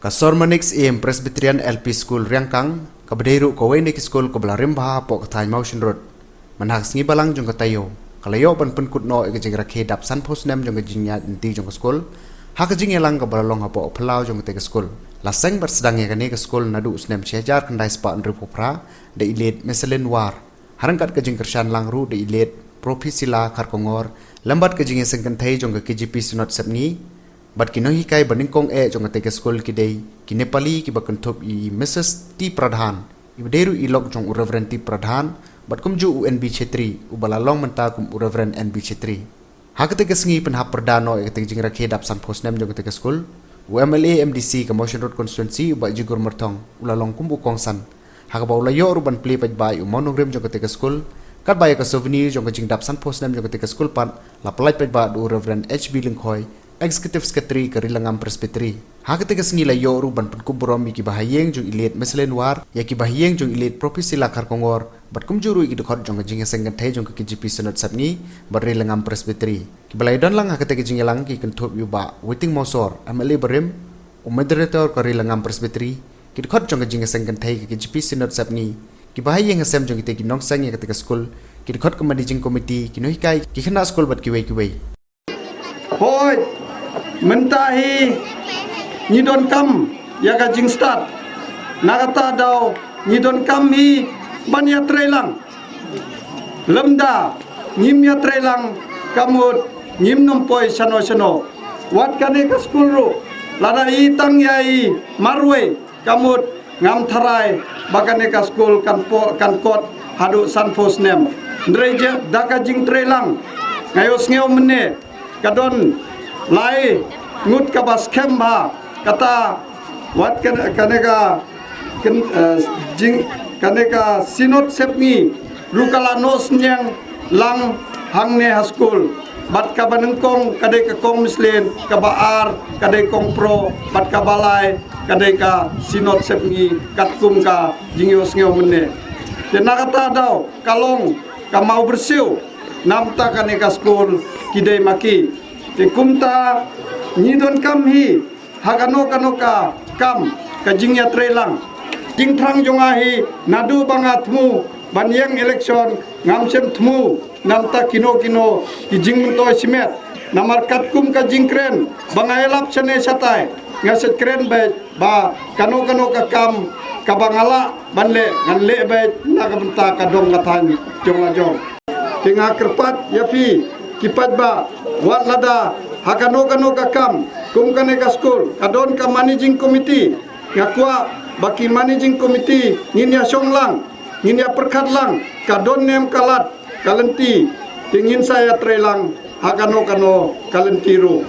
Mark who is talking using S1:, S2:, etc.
S1: Sormanik Syiem Presbyterian LP School Riangkang kabdeiru Kawainik School kablarim baha po katay Mountain Road manhak sngewbha lang jong katayo kalayo ban penkut no jing Rakhe dap san po Snem jong jingnya inti jong school hak jing elang kabalalong hapo pelau jong te school laseng bersedang ya kane ke school nadu Snem chejar kendai spa nri popra de ilet meselen war harangkat ke jing kershan lang ru de ilet profisila karkongor lambat ke jing sengkan thai jong ke KGP sunot sepni bat kino hikai baningkong jong te school kidei ki Nepali ki bakentup I Mrs. T Pradhan ibderu ilok jong Reverend T Pradhan bat kumju UNB Chetri ubalalong menta kum Reverend NB Chetri hakate ke sengi penhap perdano te jing Rakhe dap san posnem jong te school UMLA MDC ke Motion Road Constituency uba jigur mertong ulalong kum bukong san hakaba ulayo ruban play paj bai umonong rem jong te school kat baya ke souvenir jong Jingdap san posnem jong te school pan la pelaj paj ba du Reverend HB Lingkhoi Executive Secretary ke Riangkang Presbytery. Hakate ke sengi layo ruban pen kubor mi ki bahayeng jong ilet meselen war ya ki bahayeng jong ilet profesila karkongor bat kumjuru ki dekhot jong jing sengkan thai jong ke KGP sunot sapni bar Riangkang Presbytery. Ki balai don lang hakate ke jingelang ki kentup yuba waiting mosor MLA berem moderator ke Riangkang Presbytery ki dekhot jong jing sengkan thai ke KGP sunot sapni ki bahayeng asem jong te ki nong sang ya ke school ki dekhot ke managing committee ki nohikai ki khana school bat ki wei
S2: hoi mentahi nyidon kam ya ka jingstad nagata daw nyidon kam hi banya trelang lemda nyimya trelang kamut nyim nompoi sano wat kane ka school ru lada itang yai marwe kamut ngam tharai bakane ka school kan kot hadu sanpo Snem ndreje daka jing trelang ngayo sngewbha kadon lai ngut ka bas sngewbha kata wat kaneka jing kaneka sinot sepni rukala nos nyang lang hangne haskul bat ka banengkong kadai ka kong mislen ka baar kadai kong pro bat ka balai kadai ka sinot sepni katkum ka jingyo sngewbha tena kata daw kalong ka mau bersiu namta kaneka skul kidai maki kumta nyidon kam hi hakano ka kam ka jingya trelang jingtrang jongahi nadu bangatmu banyang election ngamsen thmu namta kino ki jingmunto simet namar katkum ka jingkren bangaelap sene satai ngaset kren ba kano ka kam ka bangala banle nganle be nakabenta ka dong kathan jong tinga kerpat yapi kipat ba wat lada hakano ka kam kum kane ka school kadon ka managing committee ngakwa baki managing committee nginya songlang nginya perkhat lang kadon nem kalat kalenti tingin saya trelang hakano kalentiru